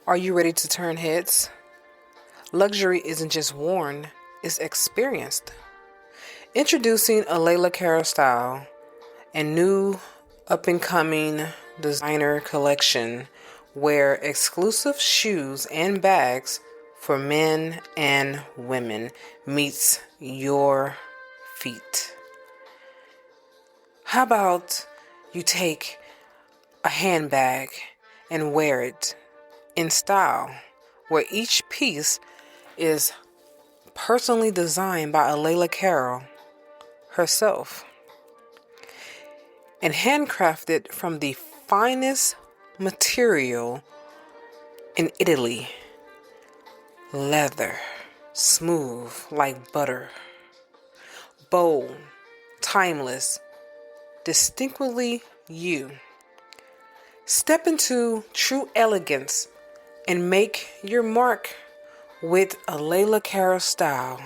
Are you ready to turn heads? Luxury isn't just worn, it's experienced. Introducing a Layla Carroll style and new up-and-coming designer collection where exclusive shoes and bags for men and women meets your feet. How about you take a handbag and wear it in style, where each piece is personally designed by Layla Carroll herself and handcrafted from the finest material in Italy. Leather, smooth like butter, bold, timeless, distinctly you. Step into true elegance and make your mark with a Layla Carroll style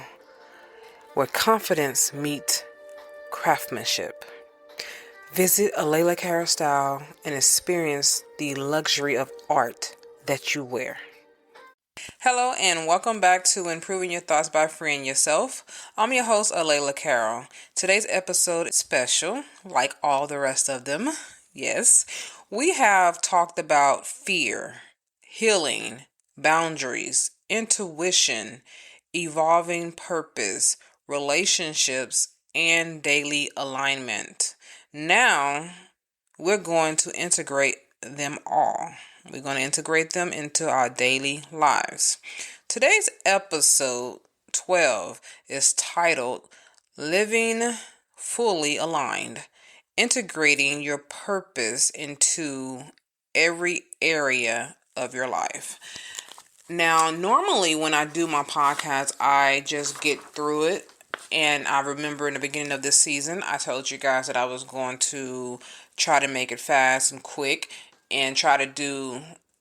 where confidence meets craftsmanship. Visit a Layla Carroll style and experience the luxury of art that you wear. Hello and welcome back to Improving Your Thoughts by Freeing Yourself. I'm your host, Layla Carroll. Today's episode is special, like all the rest of them. Yes, we have talked about fear, healing, boundaries, intuition, evolving purpose, relationships, and daily alignment. Now, we're going to integrate them all. We're going to integrate them into our daily lives. Today's episode 12 is titled Living Fully Aligned, Integrating Your Purpose into Every Area of Your Life. Now, normally when I do my podcast, I just get through it. And I remember in the beginning of this season, I told you guys that I was going to try to make it fast and quick and try to do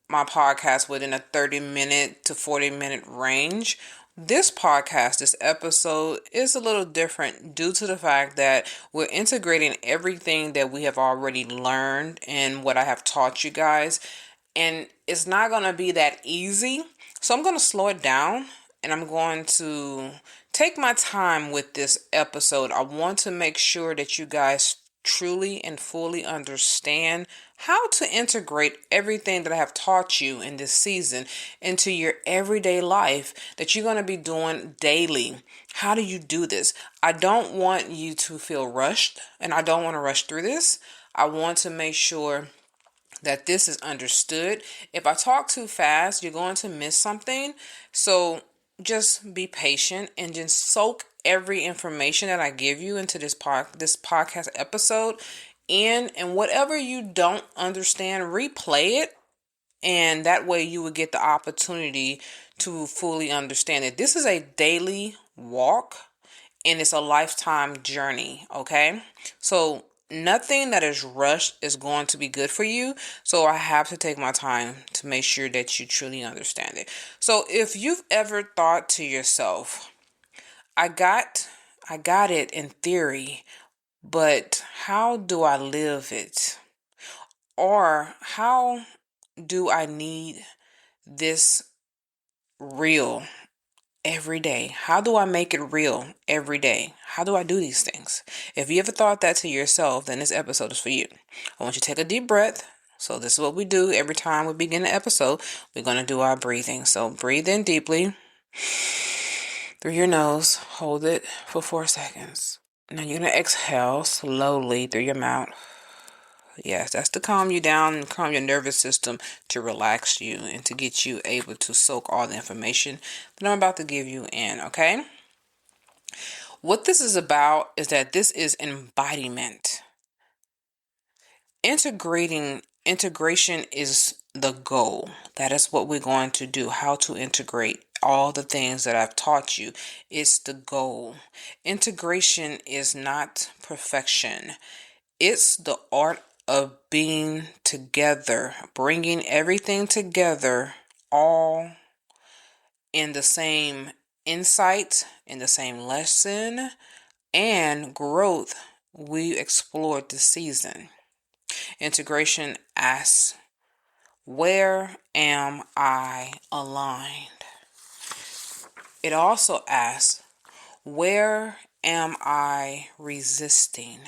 my podcast within a 30-minute to 40-minute range. This podcast, this episode, is a little different due to the fact that we're integrating everything that we have already learned and what I have taught you guys. And it's not going to be that easy. So I'm going to slow it down and I'm going to take my time with this episode. I want to make sure that you guys truly and fully understand how to integrate everything that I have taught you in this season into your everyday life that you're going to be doing daily. How do you do this? I don't want you to feel rushed, and I don't want to rush through this. I want to make sure that this is understood. If I talk too fast, you're going to miss something. So just be patient and just soak every information that I give you into this podcast episode in, and whatever you don't understand, replay it, and that way you will get the opportunity to fully understand it. This is a daily walk and it's a lifetime journey, okay? So nothing that is rushed is going to be good for you. So I have to take my time to make sure that you truly understand it. So if you've ever thought to yourself, I got it in theory, but how do I live it? Or how do I need this real every day? How do I make it real every day? How do I do these things? If you ever thought that to yourself, then this episode is for you. I want you to take a deep breath. So this is what we do every time we begin an episode. We're going to do our breathing. So breathe in deeply through your nose. Hold it for 4 seconds. Now you're going to exhale slowly through your mouth. Yes, that's to calm you down and calm your nervous system, to relax you and to get you able to soak all the information that I'm about to give you in, okay? What this is about is that this is embodiment. Integration is the goal. That is what we're going to do. How to integrate all the things that I've taught you. It's the goal. Integration is not perfection. It's the art of being together, bringing everything together, all in the same insight, in the same lesson, and growth we explored this season. Integration asks, Where am I aligned? It also asks, where am I resisting?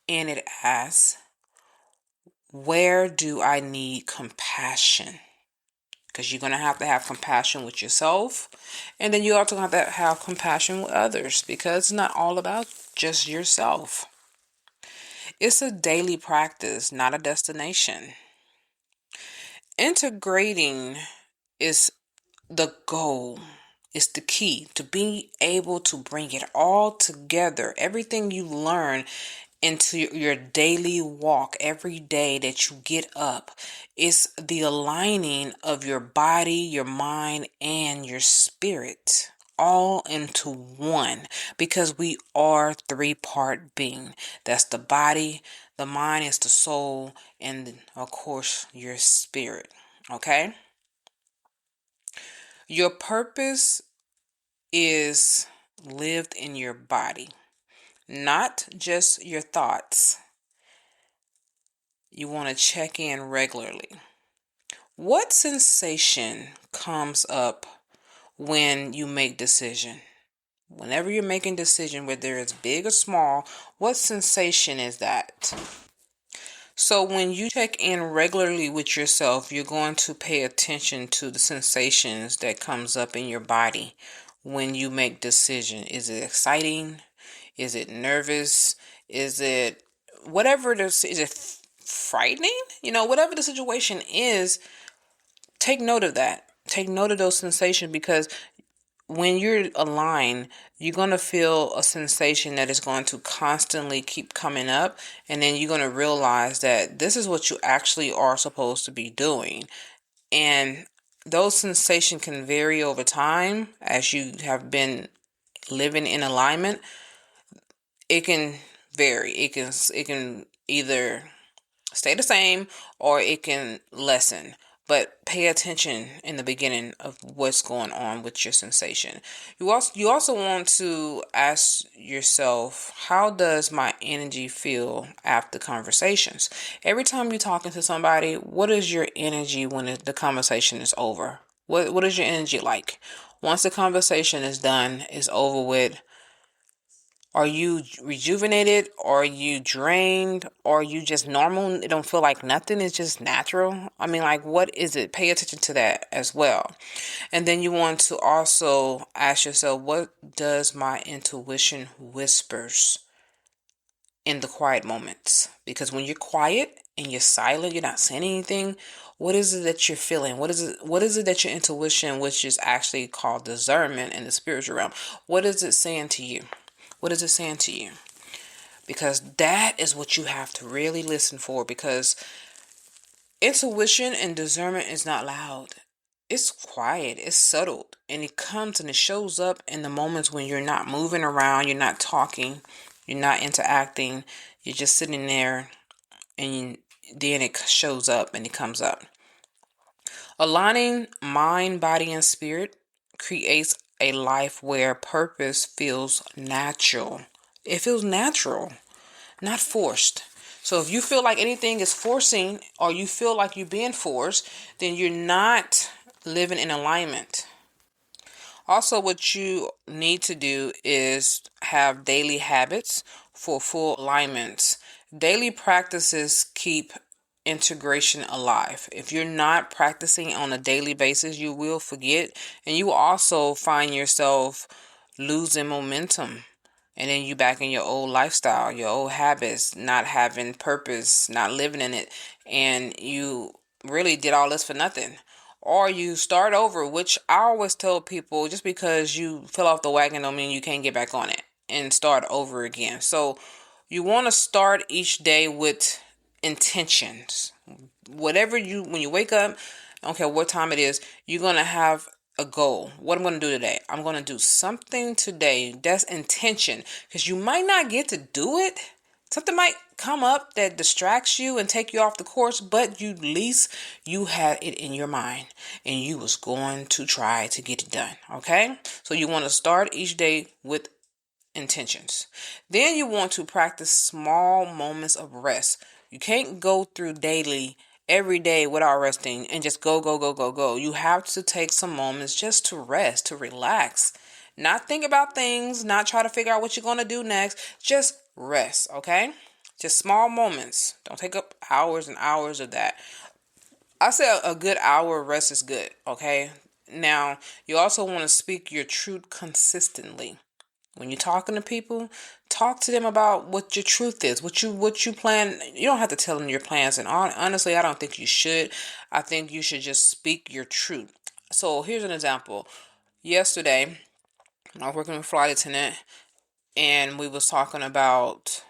And it asks, where do I need compassion? Because you're going to have compassion with yourself. And then you also have to have compassion with others, because it's not all about just yourself. It's a daily practice, not a destination. Integrating is the goal. It's the key to being able to bring it all together. Everything you learn into your daily walk every day that you get up is the aligning of your body, your mind, and your spirit all into one, because we are three-part being. That's the body, the mind is the soul, and of course your spirit. Okay? Your purpose is lived in your body, not just your thoughts. You want to check in regularly. What sensation comes up when you make decision? Whenever you're making decision, whether it's big or small, what sensation is that? So when you check in regularly with yourself, you're going to pay attention to the sensations that comes up in your body when you make decision. Is it exciting? Is it nervous? Is it whatever it is? Is it frightening? Whatever the situation is, take note of that. Take note of those sensations, because when you're aligned, you're going to feel a sensation that is going to constantly keep coming up. And then you're going to realize that this is what you actually are supposed to be doing. And those sensations can vary over time as you have been living in alignment. It can vary. It can either stay the same or it can lessen. But pay attention in the beginning of what's going on with your sensation. You also want to ask yourself, how does my energy feel after conversations? Every time you're talking to somebody, what is your energy when the conversation is over? What is your energy like? Once the conversation is done, is over with, are you rejuvenated? Are you drained? Are you just normal? It don't feel like nothing. It's just natural. I mean, like, what is it? Pay attention to that as well. And then you want to also ask yourself, what does my intuition whispers in the quiet moments? Because when you're quiet and you're silent, you're not saying anything. What is it that you're feeling? What is it that your intuition, which is actually called discernment in the spiritual realm, what is it saying to you? What is it saying to you? Because that is what you have to really listen for, because intuition and discernment is not loud. It's quiet, it's subtle, and it comes and it shows up in the moments when you're not moving around, you're not talking, you're not interacting, you're just sitting there, and then it shows up and it comes up. Aligning mind, body, and spirit creates a life where purpose feels natural. It feels natural, not forced. So if you feel like anything is forcing, or you feel like you're being forced, then you're not living in alignment. Also, what you need to do is have daily habits for full alignments. Daily practices keep integration alive. If you're not practicing on a daily basis, you will forget, and you will also find yourself losing momentum. And then you back in your old lifestyle, your old habits, not having purpose, not living in it. And you really did all this for nothing. Or you start over, which I always tell people, just because you fell off the wagon don't mean you can't get back on it and start over again. So you want to start each day with intentions. When you wake up, I don't care what time it is, you're going to have a goal. What I'm going to do today? I'm going to do something today. That's intention, because you might not get to do it. Something might come up that distracts you and take you off the course, but at least you had it in your mind and you was going to try to get it done. Okay? So you want to start each day with intentions. Then you want to practice small moments of rest. You can't go through daily every day without resting and just go, go, go, go, go. You have to take some moments just to rest, to relax. Not think about things, not try to figure out what you're going to do next. Just rest, okay? Just small moments. Don't take up hours and hours of that. I say a good hour of rest is good, okay? Now, you also want to speak your truth consistently. When you're talking to people, talk to them about what your truth is, what you plan. You don't have to tell them your plans, and honestly, I don't think you should. I think you should just speak your truth. So here's an example. Yesterday, I was working with a flight attendant, and we was talking about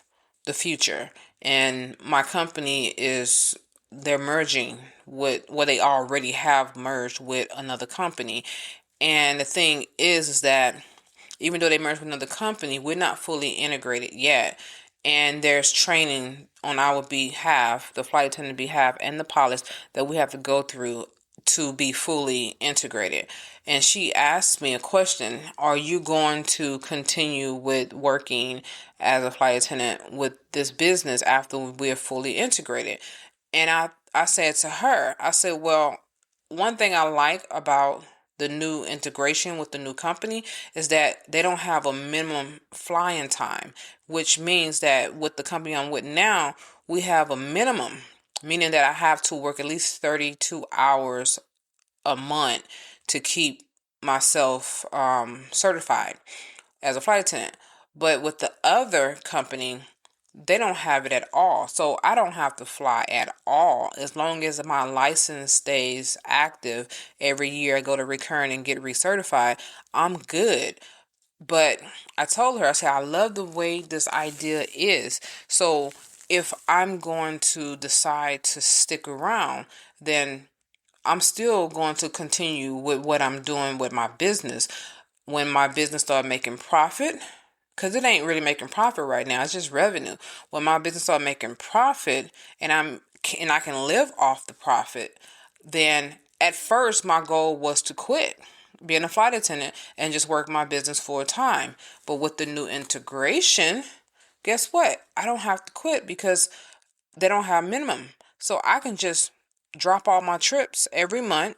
the future. And my company they're merging with, well, they already have merged with another company. And the thing is that even though they merged with another company, we're not fully integrated yet. And there's training on our behalf, the flight attendant behalf, and the pilots that we have to go through to be fully integrated. And she asked me a question: are you going to continue with working as a flight attendant with this business after we're fully integrated? And I said to her, I said, well, one thing I like about the new integration with the new company is that they don't have a minimum flying time, which means that with the company I'm with now, we have a minimum, meaning that I have to work at least 32 hours a month to keep myself certified as a flight attendant. But with the other company, they don't have it at all. So I don't have to fly at all. As long as my license stays active every year, I go to recurrent and get recertified, I'm good. But I told her, I said, I love the way this idea is. So if I'm going to decide to stick around, then I'm still going to continue with what I'm doing with my business. When my business started making profit, because it ain't really making profit right now, it's just revenue. When my business started making profit and I can live off the profit, then at first my goal was to quit being a flight attendant and just work my business full time. But with the new integration, guess what? I don't have to quit because they don't have minimum. So I can just drop all my trips every month.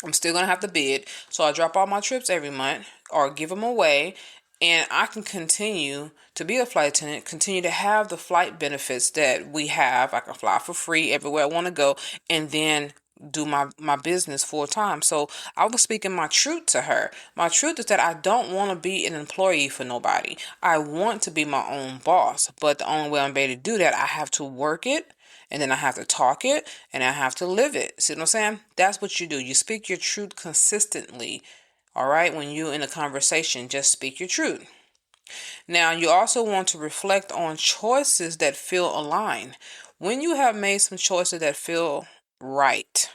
I'm still going to have to bid. So I drop all my trips every month or give them away. And I can continue to be a flight attendant, continue to have the flight benefits that we have. I can fly for free everywhere I want to go, and then do my business full time. So I was speaking my truth to her. My truth is that I don't want to be an employee for nobody. I want to be my own boss. But the only way I'm able to do that, I have to work it, and then I have to talk it, and I have to live it. See what I'm saying? That's what you do. You speak your truth consistently. All right, when you're in a conversation, just speak your truth. Now, you also want to reflect on choices that feel aligned. When you have made some choices that feel right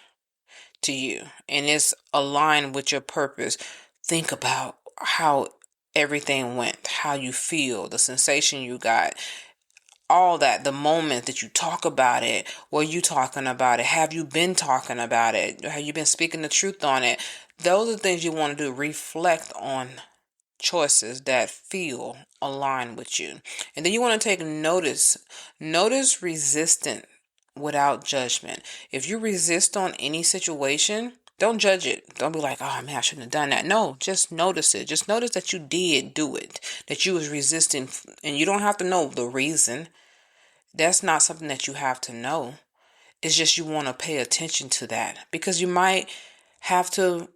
to you and it's aligned with your purpose, think about how everything went, how you feel, the sensation you got, all that, the moment that you talk about it. Were you talking about it? Have you been talking about it? Have you been speaking the truth on it? Those are things you want to do. Reflect on choices that feel aligned with you. And then you want to take notice. Notice resistance without judgment. If you resist on any situation, don't judge it. Don't be like, oh man, I shouldn't have done that. No, just notice it. Just notice that you did do it, that you was resisting, and you don't have to know the reason. That's not something that you have to know. It's just you want to pay attention to that because you might have to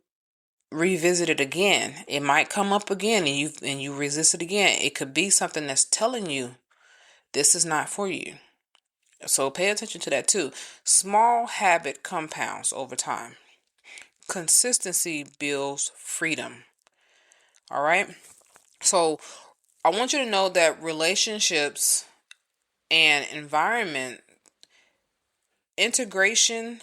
revisit it again. It might come up again and you resist it again. It could be something that's telling you this is not for you. So pay attention to that too. Small habit compounds over time. Consistency builds freedom. All right? So I want you to know that relationships and environment integration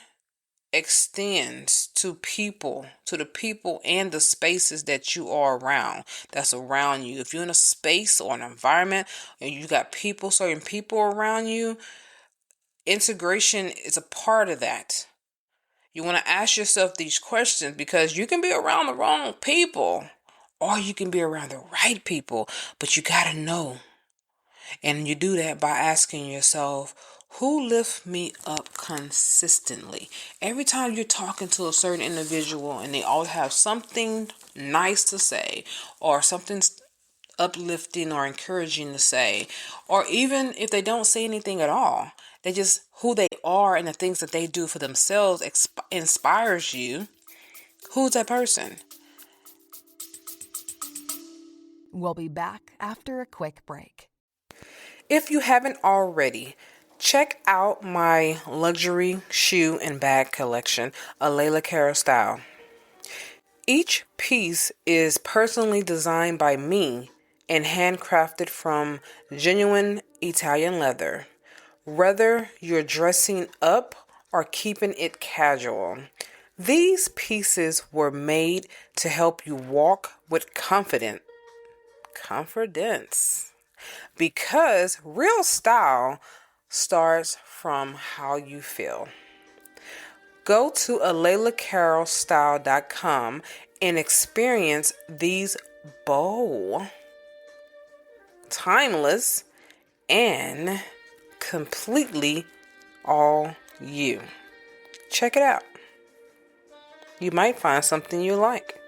extends to people, to the people and the spaces that you are around, that's around you. If you're in a space or an environment and you got people, certain people around you, integration is a part of that. You want to ask yourself these questions because you can be around the wrong people or you can be around the right people, but you got to know. And you do that by asking yourself, Who lifts me up consistently? Every time you're talking to a certain individual and they all have something nice to say or something uplifting or encouraging to say, or even if they don't say anything at all, they just who they are and the things that they do for themselves inspires you. Who's that person? We'll be back after a quick break. If you haven't already, check out my luxury shoe and bag collection, a Layla Carroll style. Each piece is personally designed by me and handcrafted from genuine Italian leather. Whether you're dressing up or keeping it casual, these pieces were made to help you walk with confidence. Because real style starts from how you feel. Go to alaylacarrollstyle.com and experience these bold, timeless, and completely all you. Check it out. You might find something you like.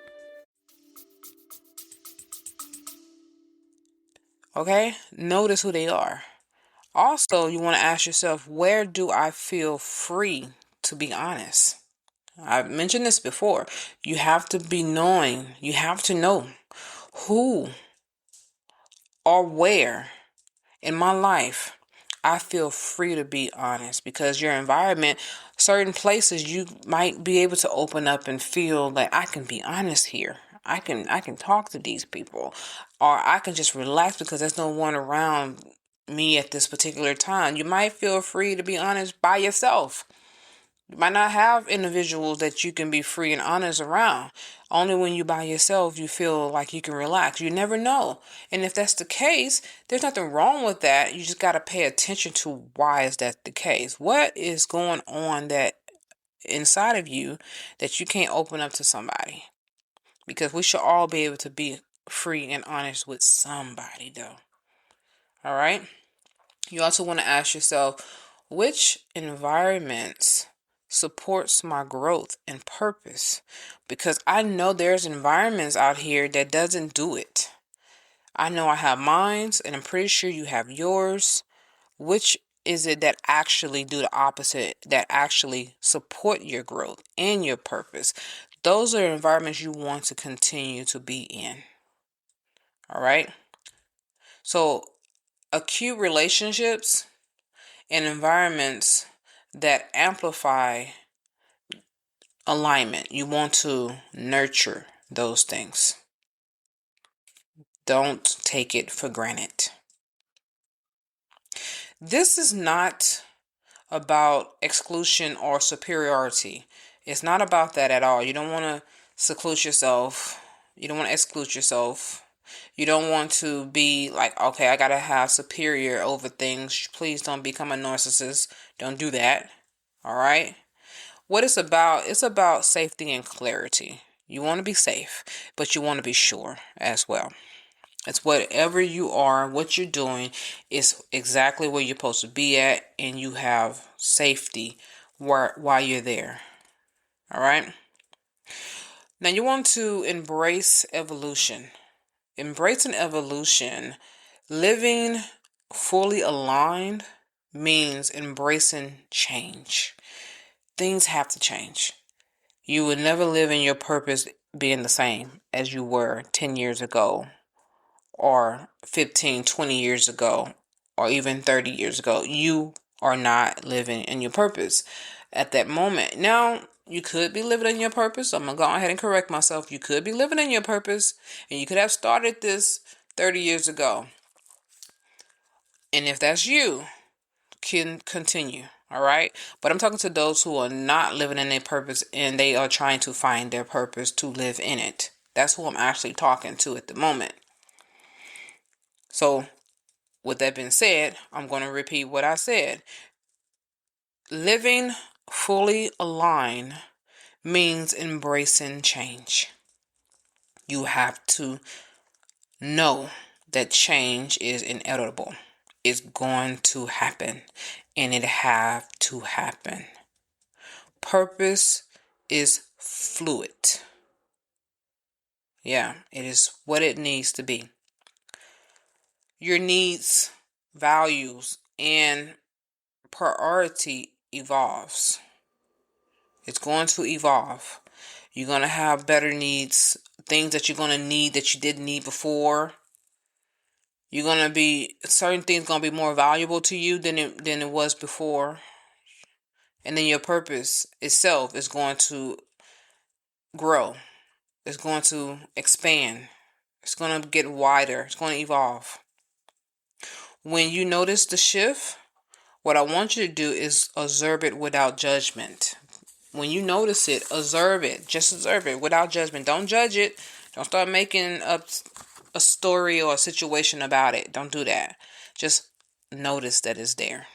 Okay? Notice who they are. Also, you want to ask yourself, where do I feel free to be honest? I've mentioned this before. You have to know who or where in my life I feel free to be honest, because your environment, certain places you might be able to open up and feel like I can be honest here. I can talk to these people, or I can just relax because there's no one around me at this particular time. You might feel free to be honest by yourself. You might not have individuals that you can be free and honest around. Only when you by yourself you feel like you can relax. You never know. And if that's the case, there's nothing wrong with that. You just got to pay attention to why is that the case. What is going on that inside of you that you can't open up to somebody? Because we should all be able to be free and honest with somebody though. All right? You also want to ask yourself, which environments supports my growth and purpose? Because I know there's environments out here that doesn't do it. I know I have mine, and I'm pretty sure you have yours. Which is it that actually do the opposite, that actually support your growth and your purpose? Those are environments you want to continue to be in. All right? So, acute relationships and environments that amplify alignment. You want to nurture those things. Don't take it for granted. This is not about exclusion or superiority. It's not about that at all. You don't want to seclude yourself. You don't want to exclude yourself. You don't want to be like, okay, I got to have superior over things. Please don't become a narcissist. Don't do that. All right? What it's about safety and clarity. You want to be safe, but you want to be sure as well. It's whatever you are, what you're doing is exactly where you're supposed to be at, and you have safety while you're there. All right? Now you want to embrace evolution. Embracing evolution, living fully aligned means embracing change. Things have to change. You will never live in your purpose being the same as you were 10 years ago, or 15, 20 years ago, or even 30 years ago. You are not living in your purpose at that moment. Now, you could be living in your purpose. I'm going to go ahead and correct myself. You could be living in your purpose, and you could have started this 30 years ago. And if that's you, can continue. All right. But I'm talking to those who are not living in their purpose and they are trying to find their purpose to live in it. That's who I'm actually talking to at the moment. So with that being said, I'm going to repeat what I said. Living fully aligned means embracing change. You have to know that change is inevitable. is going to happen, and it have to happen. Purpose is fluid. Yeah, it is what it needs to be. Your needs, values, and priority evolves. It's going to evolve. You're going to have better needs, things that you're going to need that you didn't need before. You're going to be, certain things going to be more valuable to you than it was before. And then your purpose itself is going to grow. It's going to expand. It's going to get wider. It's going to evolve. When you notice the shift, what I want you to do is observe it without judgment. When you notice it, observe it. Just observe it without judgment. Don't judge it. Don't start making up a story or a situation about it. Don't do that. Just notice that it's there.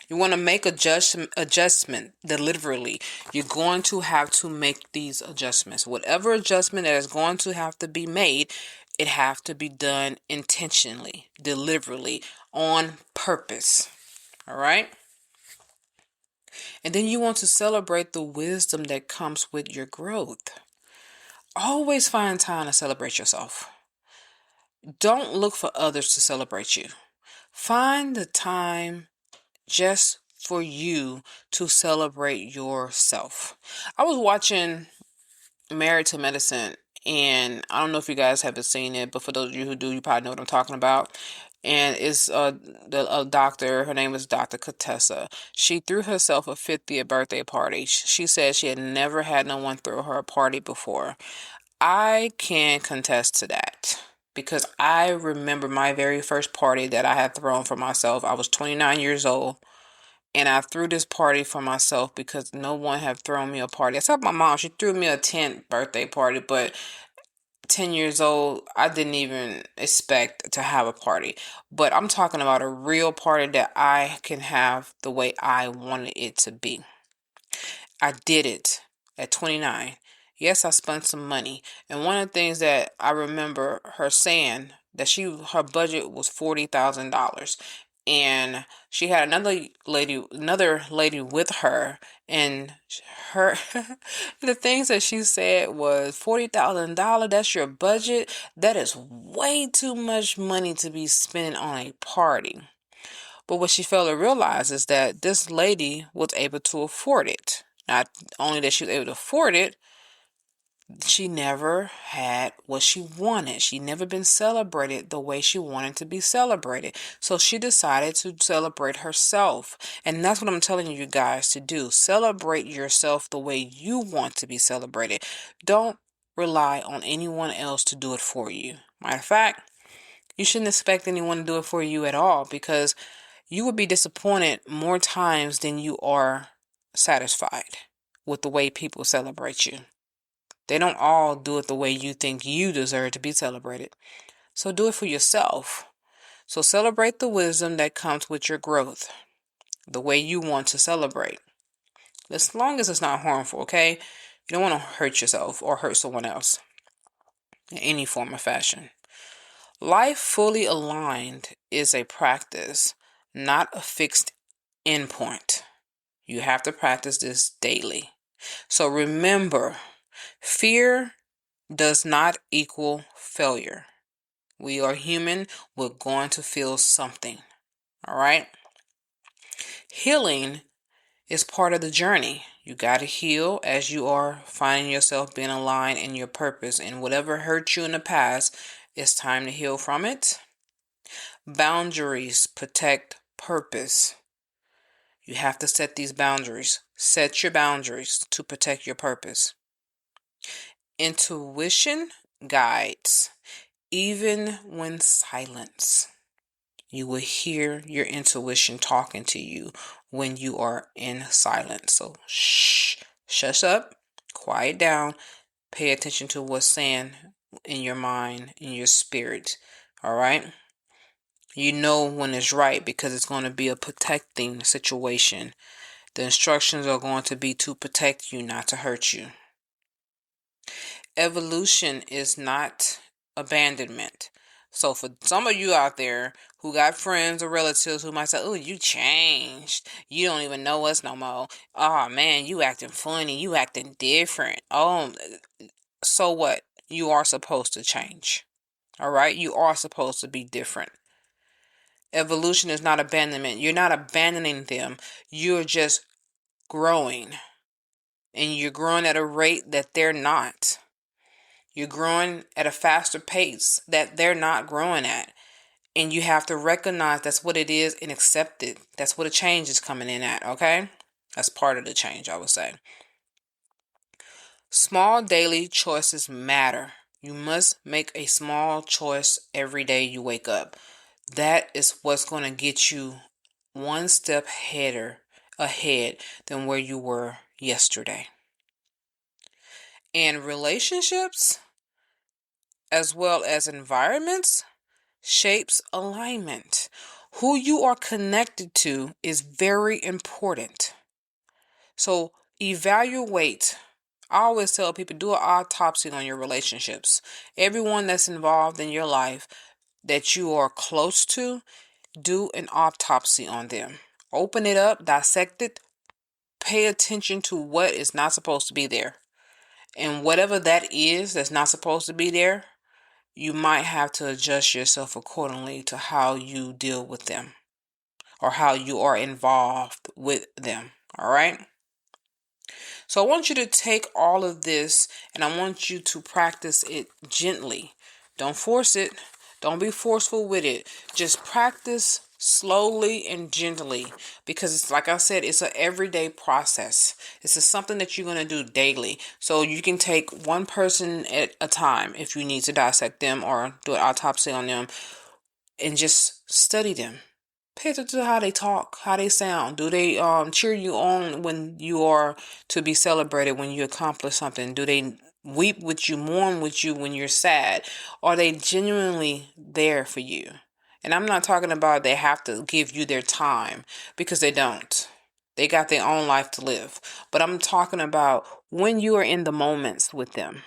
You want to make adjustment deliberately. You're going to have to make these adjustments. Whatever adjustment that is going to have to be made, it have to be done intentionally, deliberately, on purpose. All right? And then you want to celebrate the wisdom that comes with your growth. Always find time to celebrate yourself. Don't look for others to celebrate you. Find the time just for you to celebrate yourself. I was watching Married to Medicine, and I don't know if you guys haven't seen it, but for those of you who do, you probably know what I'm talking about. And it's a doctor. Her name is Dr. Contessa. She threw herself a 50th birthday party. She said she had never had no one throw her a party before. I can contest to that because I remember my very first party that I had thrown for myself. I was 29 years old, and I threw this party for myself because no one had thrown me a party. Except my mom. She threw me a 10th birthday party, but 10 years old, I didn't even expect to have a party. But I'm talking about a real party that I can have the way I wanted it to be. I did it at 29. Yes, I spent some money. And one of the things that I remember her saying that her budget was $40,000. And she had another lady with her, and her the things that she said was $40,000. That's your budget. That is way too much money to be spending on a party. But what she failed to realize is that this lady was able to afford it. Not only that she was able to afford it, she never had what she wanted. She never been celebrated the way she wanted to be celebrated. So she decided to celebrate herself. And that's what I'm telling you guys to do. Celebrate yourself the way you want to be celebrated. Don't rely on anyone else to do it for you. Matter of fact, you shouldn't expect anyone to do it for you at all, because you would be disappointed more times than you are satisfied with the way people celebrate you. They don't all do it the way you think you deserve to be celebrated. So do it for yourself. So celebrate the wisdom that comes with your growth, the way you want to celebrate. As long as it's not harmful, okay? You don't want to hurt yourself or hurt someone else in any form or fashion. Life fully aligned is a practice, not a fixed endpoint. You have to practice this daily. So remember, fear does not equal failure. We are human. We're going to feel something. All right? Healing is part of the journey. You got to heal as you are finding yourself being aligned in your purpose. And whatever hurt you in the past, it's time to heal from it. Boundaries protect purpose. You have to set these boundaries. Set your boundaries to protect your purpose. Intuition guides, even when silence. You will hear your intuition talking to you when you are in silence. So shush up, quiet down, pay attention to what's saying in your mind, in your spirit. All right? You know when it's right because it's going to be a protecting situation. The instructions are going to be to protect you, not to hurt you. Evolution is not abandonment. So for some of you out there who got friends or relatives who might say, oh, you changed. You don't even know us no more. Oh, man, you acting funny. You acting different. Oh, so what? You are supposed to change. All right? You are supposed to be different. Evolution is not abandonment. You're not abandoning them. You're just growing. And you're growing at a rate that they're not. You're growing at a faster pace that they're not growing at. And you have to recognize that's what it is and accept it. That's what a change is coming in at, okay? That's part of the change, I would say. Small daily choices matter. You must make a small choice every day you wake up. That is what's going to get you one step ahead than where you were yesterday. And relationships, as well as environments, shapes alignment. Who you are connected to is very important. So evaluate. I always tell people, do an autopsy on your relationships. Everyone that's involved in your life that you are close to, do an autopsy on them. Open it up, dissect it, pay attention to what is not supposed to be there. And whatever that is that's not supposed to be there, you might have to adjust yourself accordingly to how you deal with them or how you are involved with them. All right. So I want you to take all of this and I want you to practice it gently. Don't force it. Don't be forceful with it. Just practice slowly and gently, because it's like I said, it's an everyday process. It's something that you're going to do daily. So you can take one person at a time if you need to dissect them or do an autopsy on them and just study them. Pay attention to how they talk, how they sound. Do they cheer you on when you are to be celebrated, when you accomplish something? Do they weep with you, mourn with you when you're sad? Are they genuinely there for you? And I'm not talking about they have to give you their time, because they don't. They got their own life to live. But I'm talking about when you are in the moments with them.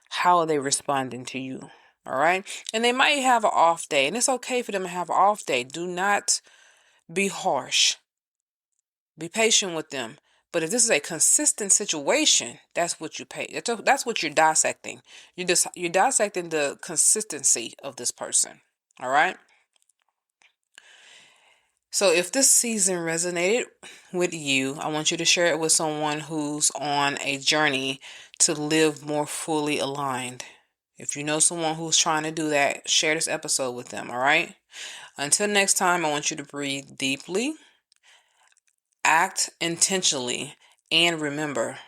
How are they responding to you? All right. And they might have an off day, and it's okay for them to have an off day. Do not be harsh. Be patient with them. But if this is a consistent situation, that's what you pay. That's what you're dissecting. You're dissecting the consistency of this person. All right. So if this season resonated with you, I want you to share it with someone who's on a journey to live more fully aligned. If you know someone who's trying to do that, share this episode with them, all right? Until next time, I want you to breathe deeply, act intentionally, and remember,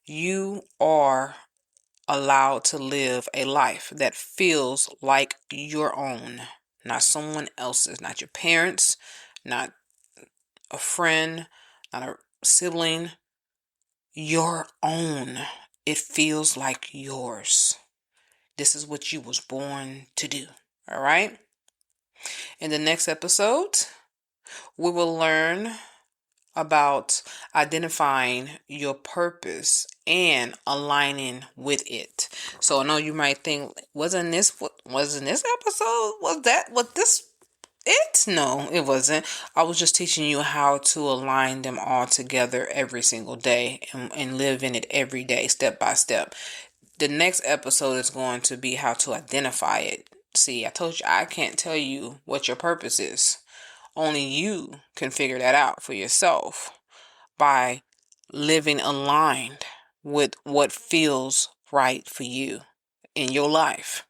you are allowed to live a life that feels like your own, not someone else's, not your parents, not a friend, not a sibling, your own. It feels like yours. This is what you was born to do. All right? In the next episode, we will learn about identifying your purpose and aligning with it. So I know you might think, wasn't this episode? Was this it? No, it wasn't. I was just teaching you how to align them all together every single day and live in it every day, step by step. The next episode is going to be how to identify it. See, I told you I can't tell you what your purpose is. Only you can figure that out for yourself by living aligned with what feels right for you in your life.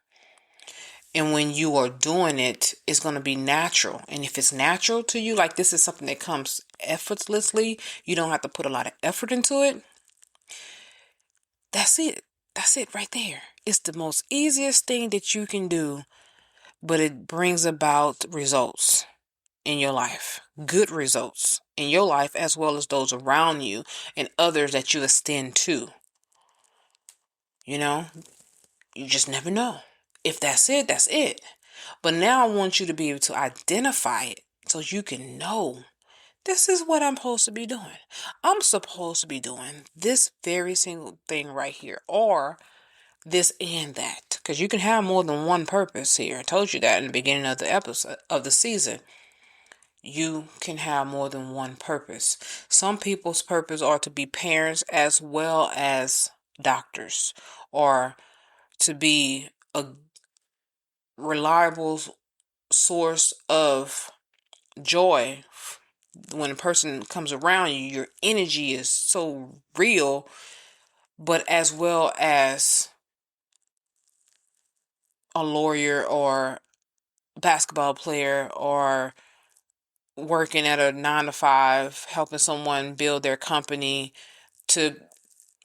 And when you are doing it, it's going to be natural. And if it's natural to you, like this is something that comes effortlessly, you don't have to put a lot of effort into it. That's it. That's it right there. It's the most easiest thing that you can do, but it brings about results in your life. Good results in your life, as well as those around you and others that you extend to. You know, you just never know. If that's it, that's it. But now I want you to be able to identify it so you can know this is what I'm supposed to be doing. I'm supposed to be doing this very single thing right here. Or this and that, because you can have more than one purpose here. I told you that in the beginning of the episode of the season. You can have more than one purpose. Some people's purpose are to be parents as well as doctors, or to be a reliable source of joy. When a person comes around you, your energy is so real, but as well as a lawyer or basketball player or working at a 9 to 5, helping someone build their company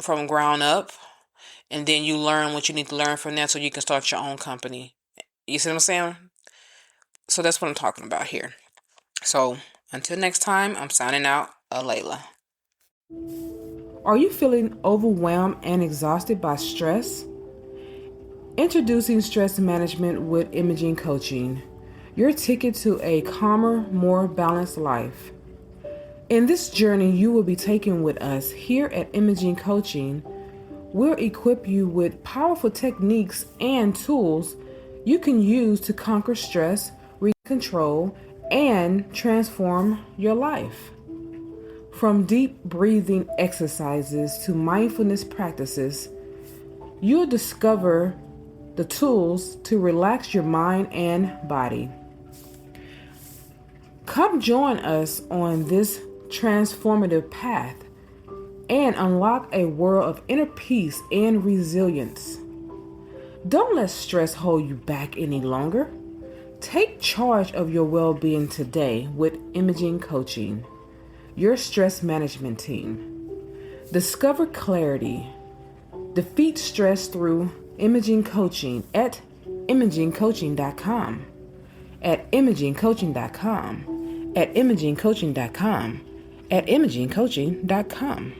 from ground up, and then you learn what you need to learn from that so you can start your own company. You see what I'm saying? So that's what I'm talking about here. So until next time, I'm signing out. Layla. Are you feeling overwhelmed and exhausted by stress? Introducing Stress Management with Imaging Coaching, your ticket to a calmer, more balanced life. In this journey you will be taking with us here at Imaging Coaching, we'll equip you with powerful techniques and tools you can use to conquer stress, regain control, and transform your life. From deep breathing exercises to mindfulness practices, you'll discover the tools to relax your mind and body. Come join us on this transformative path and unlock a world of inner peace and resilience. Don't let stress hold you back any longer. Take charge of your well-being today with Imaging Coaching, your stress management team. Discover clarity. Defeat stress through Imaging Coaching at imagingcoaching.com, at imagingcoaching.com, at imagingcoaching.com, at imagingcoaching.com.